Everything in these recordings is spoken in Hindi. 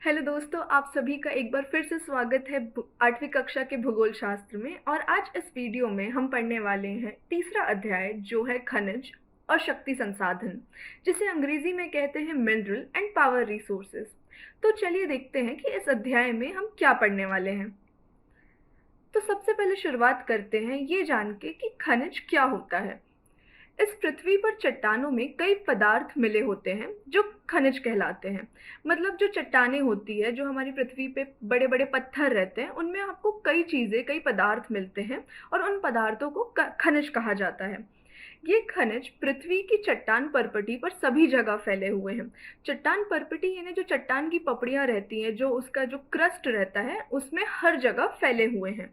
हेलो दोस्तों, आप सभी का एक बार फिर से स्वागत है 8वीं कक्षा के भूगोल शास्त्र में। और आज इस वीडियो में हम पढ़ने वाले हैं तीसरा अध्याय जो है खनिज और शक्ति संसाधन, जिसे अंग्रेजी में कहते हैं मिनरल एंड पावर रिसोर्सेज। तो चलिए देखते हैं कि इस अध्याय में हम क्या पढ़ने वाले हैं। तो सबसे पहले शुरुआत करते हैं ये जान के कि खनिज क्या होता है। इस पृथ्वी पर चट्टानों में कई पदार्थ मिले होते हैं जो खनिज कहलाते हैं। मतलब जो चट्टानें होती है, जो हमारी पृथ्वी पे बड़े बड़े पत्थर रहते हैं, उनमें आपको कई चीजें, कई पदार्थ मिलते हैं और उन पदार्थों को खनिज कहा जाता है। ये खनिज पृथ्वी की चट्टान परपटी पर सभी जगह फैले हुए हैं। चट्टान परपटी यानी जो चट्टान की पपड़ियां रहती हैं, जो उसका जो क्रस्ट रहता है, उसमें हर जगह फैले हुए हैं।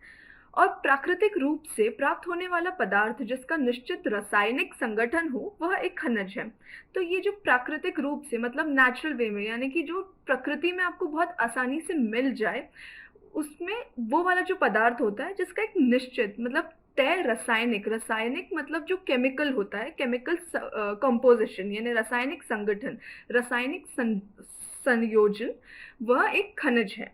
और प्राकृतिक रूप से प्राप्त होने वाला पदार्थ जिसका निश्चित रासायनिक संगठन हो, वह एक खनिज है। तो ये जो प्राकृतिक रूप से मतलब नेचुरल वे में, यानी कि जो प्रकृति में आपको बहुत आसानी से मिल जाए, उसमें वो वाला जो पदार्थ होता है जिसका एक निश्चित मतलब तय रासायनिक, रासायनिक मतलब जो केमिकल होता है, केमिकल कंपोजिशन यानी रासायनिक संगठन, रासायनिक संयोजन, वह एक खनिज है।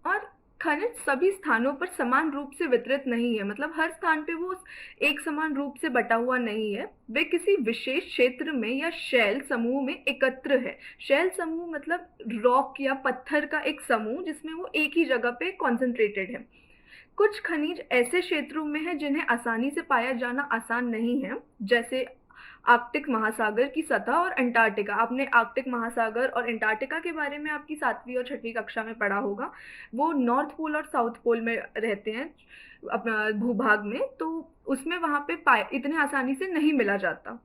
और खनिज सभी स्थानों पर समान रूप से वितरित नहीं है, मतलब हर स्थान पे वो एक समान रूप से बटा हुआ नहीं है। वे किसी विशेष क्षेत्र में या शैल समूह में एकत्र है। शैल समूह मतलब रॉक या पत्थर का एक समूह जिसमें वो एक ही जगह पे कॉन्सेंट्रेटेड है। कुछ खनिज ऐसे क्षेत्रों में है जिन्हें आसानी से पाया जाना आसान नहीं है, जैसे आर्कटिक महासागर की सतह और अंटार्कटिका। आपने आर्कटिक महासागर और अंटार्कटिका के बारे में आपकी 7वीं और 6वीं कक्षा में पढ़ा होगा। वो नॉर्थ पोल और साउथ पोल में रहते हैं अपना भूभाग में, तो उसमें वहां पे इतने आसानी से नहीं मिला जाता।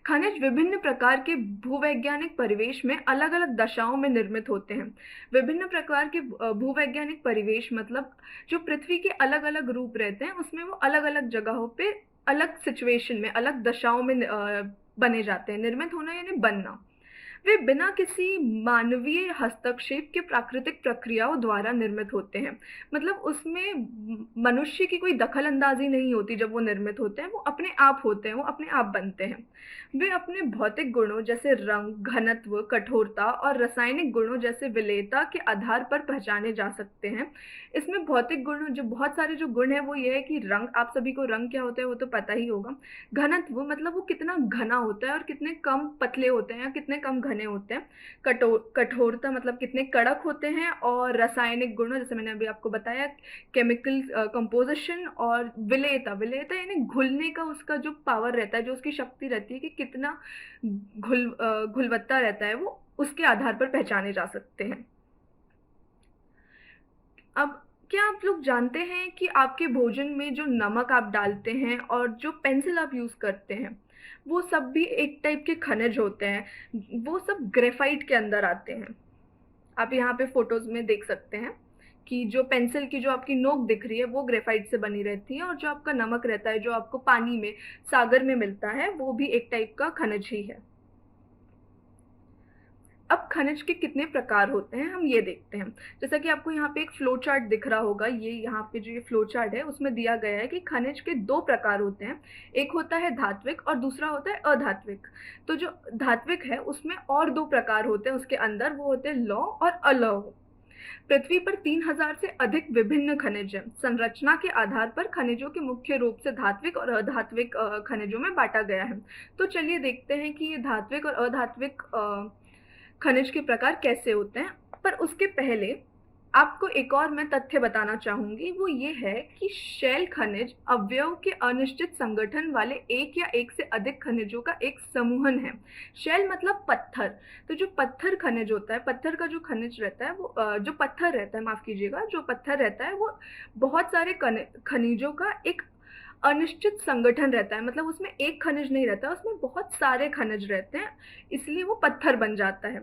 खनिज विभिन्न प्रकार के भूवैज्ञानिक परिवेश में अलग अलग दशाओं में निर्मित होते हैं। विभिन्न प्रकार के भूवैज्ञानिक परिवेश मतलब जो पृथ्वी के अलग अलग रूप रहते हैं, उसमें वो अलग अलग जगहों पे अलग सिचुएशन में, अलग दशाओं में बने जाते हैं। निर्मित होना यानी बनना। वे बिना किसी मानवीय हस्तक्षेप के प्राकृतिक प्रक्रियाओं द्वारा निर्मित होते हैं। मतलब उसमें मनुष्य की कोई दखल अंदाजी नहीं होती। जब वो निर्मित होते हैं, वो अपने आप होते हैं, वो अपने आप बनते हैं। वे अपने भौतिक गुणों जैसे रंग, घनत्व, कठोरता और रासायनिक गुणों जैसे विलेयता के आधार पर पहचाने जा सकते हैं। इसमें भौतिक गुण, जो बहुत सारे जो गुण है, वो ये है कि रंग, आप सभी को रंग क्या होता है वो तो पता ही होगा। घनत्व मतलब वो कितना घना होता है और कितने कम पतले होते हैं या कितने कम घने होते हैं। कठोरता मतलब कितने कड़क होते हैं। और रासायनिक गुण, जैसे मैंने अभी आपको बताया, केमिकल कंपोजिशन। और विलेयता, विलेयता यानी घुलने का उसका जो पावर रहता है, जो उसकी शक्ति रहती है कि कितना घुलवत्ता रहता है, वो उसके आधार पर पहचाने जा सकते हैं। अब क्या आप लोग जानते हैं कि आपके भोजन में जो नमक आप डालते हैं और जो पेंसिल आप यूज करते हैं, वो सब भी एक टाइप के खनिज होते हैं। वो सब ग्रेफाइट के अंदर आते हैं। आप यहाँ पे फोटोज में देख सकते हैं कि जो पेंसिल की जो आपकी नोक दिख रही है, वो ग्रेफाइट से बनी रहती है। और जो आपका नमक रहता है, जो आपको पानी में, सागर में मिलता है, वो भी एक टाइप का खनिज ही है। अब खनिज के कितने प्रकार होते हैं हम ये देखते हैं। जैसा कि आपको यहाँ पे एक फ्लो चार्ट दिख रहा होगा, ये यहाँ पे जो ये फ्लो चार्ट है उसमें दिया गया है कि खनिज के 2 प्रकार होते हैं। एक होता है धात्विक और दूसरा होता है अधात्विक। तो जो धात्विक है उसमें और 2 प्रकार होते हैं उसके अंदर, वो होते हैं लौह और अलौह। पृथ्वी पर 3000 से अधिक विभिन्न खनिज हैं। संरचना के आधार पर खनिजों के मुख्य रूप से धात्विक और अधात्विक खनिजों में बांटा गया है। तो चलिए देखते हैं कि ये धात्विक और अधात्विक खनिज के प्रकार कैसे होते हैं। पर उसके पहले आपको एक और मैं तथ्य बताना चाहूंगी, वो ये है कि शैल खनिज अवयव के अनिश्चित संगठन वाले एक या एक से अधिक खनिजों का एक समूहन है। शैल मतलब पत्थर। तो जो पत्थर खनिज होता है, पत्थर का जो खनिज रहता है, वो जो पत्थर रहता है, माफ कीजिएगा, जो पत्थर रहता है, वो बहुत सारे खनिजों का एक अनिश्चित संगठन रहता है। मतलब उसमें एक खनिज नहीं रहता, उसमें बहुत सारे खनिज रहते हैं, इसलिए वो पत्थर बन जाता है।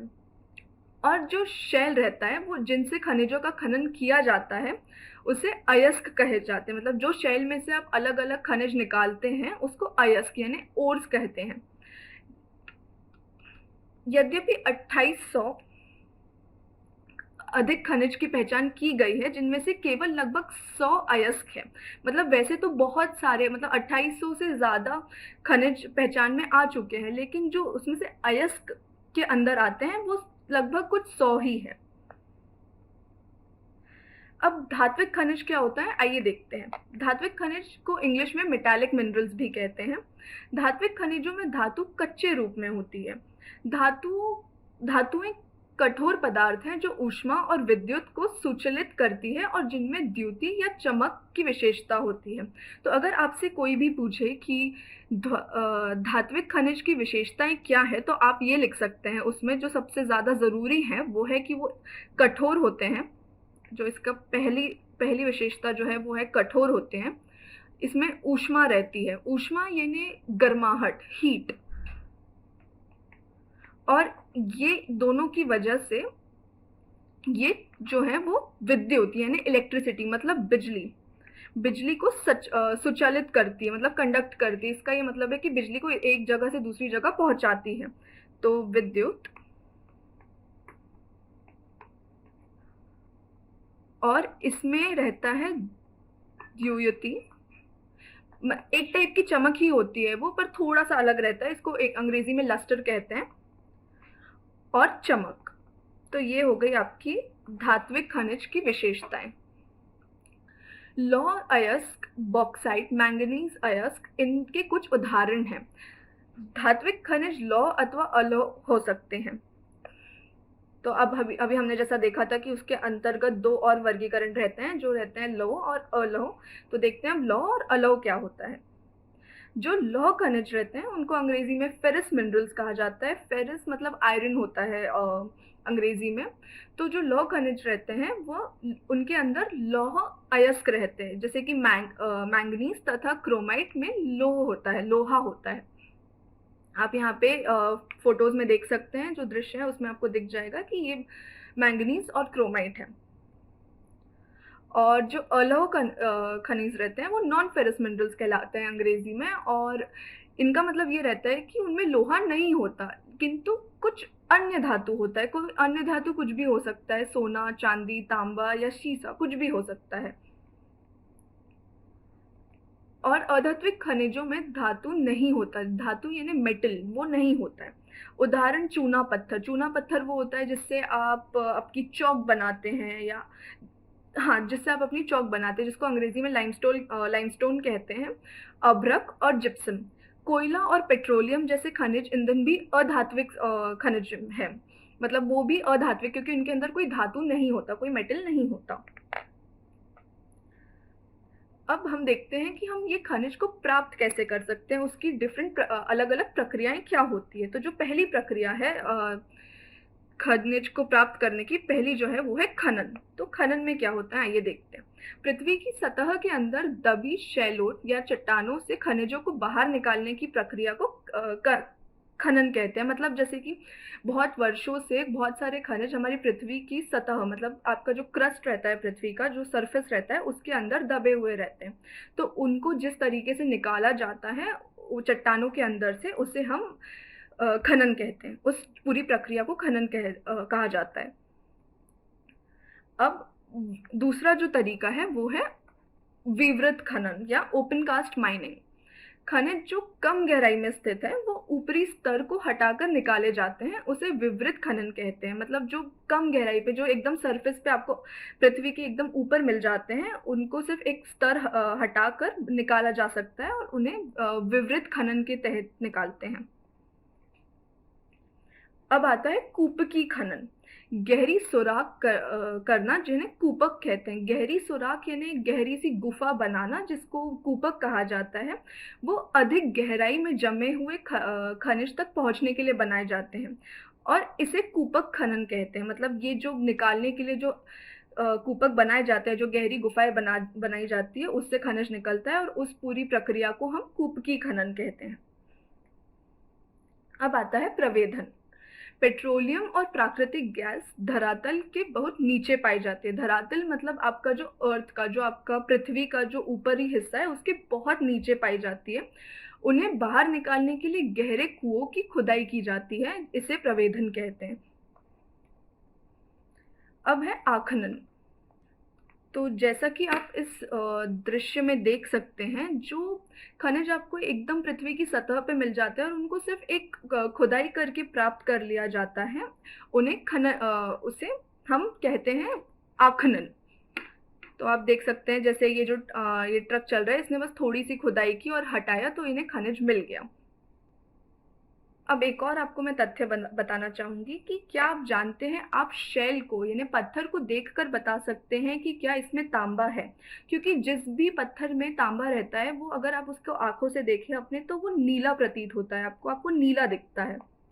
और जो शैल रहता है, वो जिनसे खनिजों का खनन किया जाता है, उसे अयस्क कहे जाते हैं। मतलब जो शैल में से आप अलग अलग खनिज निकालते हैं, उसको अयस्क यानी ओर्स कहते हैं। यद्यपि 2800 अधिक खनिज की पहचान की गई है, जिनमें से केवल लगभग 100 अयस्क है। मतलब वैसे तो बहुत सारे, मतलब 2800 से ज्यादा खनिज पहचान में आ चुके हैं, लेकिन जो उसमें से अयस्क के अंदर आते हैं वो लगभग कुछ 100 ही है। अब धात्विक खनिज क्या होता है, आइए देखते हैं। धात्विक खनिज को इंग्लिश में मेटालिक मिनरल्स भी कहते हैं। धात्विक खनिजों में धातु कच्चे रूप में होती है। धातुएं कठोर पदार्थ हैं जो ऊष्मा और विद्युत को सुचालित करती है और जिनमें द्युति या चमक की विशेषता होती है। तो अगर आपसे कोई भी पूछे कि धात्विक खनिज की विशेषताएं क्या है, तो आप ये लिख सकते हैं। उसमें जो सबसे ज़्यादा ज़रूरी है वो है कि वो कठोर होते हैं। जो इसका पहली विशेषता जो है वो है कठोर होते हैं। इसमें ऊष्मा रहती है, ऊष्मा यानी गर्माहट, हीट। और ये दोनों की वजह से ये जो है वो विद्युत यानी इलेक्ट्रिसिटी मतलब बिजली को सुचालित करती है, मतलब कंडक्ट करती है। इसका ये मतलब है कि बिजली को एक जगह से दूसरी जगह पहुंचाती है। तो विद्युत और इसमें रहता है द्युति, एक टाइप की चमक ही होती है वो, पर थोड़ा सा अलग रहता है। इसको एक अंग्रेजी में लस्टर कहते हैं, और चमक। तो ये हो गई आपकी धात्विक खनिज की विशेषताएं। लौह अयस्क, बॉक्साइट, मैंगनीज अयस्क इनके कुछ उदाहरण हैं। धात्विक खनिज लौह अथवा अलौह हो सकते हैं। तो अब अभी हमने जैसा देखा था कि उसके अंतर्गत दो और वर्गीकरण रहते हैं, जो रहते हैं लौह और अलौह। तो देखते हैं अब लौह और अलौह क्या होता है। जो लौह खनिज रहते हैं उनको अंग्रेजी में फेरस मिनरल्स कहा जाता है। फेरस मतलब आयरन होता है अंग्रेजी में। तो जो लौह खनिज रहते हैं वो उनके अंदर लौह अयस्क रहते हैं, जैसे कि मैंगनीज तथा क्रोमाइट में लोहा होता है। आप यहाँ पे फोटोज में देख सकते हैं, जो दृश्य है उसमें आपको दिख जाएगा कि ये मैंगनीज और क्रोमाइट है। और जो अलौह खनिज रहते हैं वो नॉन फेरस मिनरल्स कहलाते हैं अंग्रेजी में। और इनका मतलब ये रहता है कि उनमें लोहा नहीं होता, किंतु कुछ अन्य धातु होता है। कोई अन्य धातु कुछ भी हो सकता है, सोना, चांदी, तांबा या शीशा, कुछ भी हो सकता है। और अधात्विक खनिजों में धातु नहीं होता, धातु यानी मेटल वो नहीं होता है। उदाहरण चूना पत्थर वो होता है जिससे आप आपकी चौक बनाते हैं, या हाँ, जिससे आप अपनी चौक बनाते हैं, जिसको अंग्रेजी में लाइमस्टोन कहते हैं। अभ्रक और जिप्सम, कोयला और पेट्रोलियम जैसे खनिज ईंधन भी अधात्विक खनिज है। मतलब वो भी अधात्विक, क्योंकि उनके अंदर कोई धातु नहीं होता, कोई मेटल नहीं होता। अब हम देखते हैं कि हम ये खनिज को प्राप्त कैसे कर सकते हैं, उसकी अलग अलग प्रक्रियाएं क्या होती है। तो जो पहली प्रक्रिया है खनिज को प्राप्त करने की, पहली जो है वो है खनन। तो खनन में क्या होता है आइए देखते हैं। पृथ्वी की सतह के अंदर दबी शैलोट या चट्टानों से खनिजों को बाहर निकालने की प्रक्रिया को खनन कहते हैं। मतलब जैसे कि बहुत वर्षों से बहुत सारे खनिज हमारी पृथ्वी की सतह, मतलब आपका जो क्रस्ट रहता है, पृथ्वी का जो सरफेस रहता है, उसके अंदर दबे हुए रहते हैं। तो उनको जिस तरीके से निकाला जाता है चट्टानों के अंदर से, उसे हम खनन कहते हैं। उस पूरी प्रक्रिया को खनन कहा जाता है। अब दूसरा जो तरीका है वो है विवृत खनन या ओपन कास्ट माइनिंग। खनिज जो कम गहराई में स्थित है वो ऊपरी स्तर को हटाकर निकाले जाते हैं, उसे विवृत खनन कहते हैं। मतलब जो कम गहराई पे, जो एकदम सरफेस पे आपको पृथ्वी के एकदम ऊपर मिल जाते हैं, उनको सिर्फ एक स्तर हटाकर निकाला जा सकता है और उन्हें विवृत खनन के तहत निकालते हैं। अब आता है कूपकी खनन, गहरी सुराख करना, जिन्हें कूपक कहते हैं। गहरी सुराख यानी गहरी सी गुफा बनाना, जिसको कूपक कहा जाता है। वो अधिक गहराई में जमे हुए खनिज तक पहुंचने के लिए बनाए जाते हैं और इसे कूपक खनन कहते हैं। मतलब ये जो निकालने के लिए जो कूपक बनाए जाते हैं, जो गहरी गुफाएं बनाई जाती है, उससे खनिज निकलता है और उस पूरी प्रक्रिया को हम कूपकी खनन कहते हैं। अब आता है प्रवेधन। पेट्रोलियम और प्राकृतिक गैस धरातल के बहुत नीचे पाई जाती है। धरातल मतलब आपका जो अर्थ का, जो आपका पृथ्वी का जो ऊपरी हिस्सा है, उसके बहुत नीचे पाई जाती है। उन्हें बाहर निकालने के लिए गहरे कुओं की खुदाई की जाती है, इसे प्रवेधन कहते हैं। अब है आखनन। तो जैसा कि आप इस दृश्य में देख सकते हैं, जो खनिज आपको एकदम पृथ्वी की सतह पे मिल जाते हैं और उनको सिर्फ एक खुदाई करके प्राप्त कर लिया जाता है, उन्हें उसे हम कहते हैं आखनन। तो आप देख सकते हैं जैसे ये जो ये ट्रक चल रहा है, इसने बस थोड़ी सी खुदाई की और हटाया तो इन्हें खनिज मिल गया। अब एक और आपको मैं तथ्य बताना चाहूंगी कि क्या आप जानते हैं, आप शेल को यानी पत्थर को देखकर बता सकते हैं कि क्या इसमें तांबा है, क्योंकि जिस भी पत्थर में तांबा रहता है वो अगर आप उसको आंखों से देखें अपने तो वो नीला प्रतीत होता है, आपको नीला दिखता है।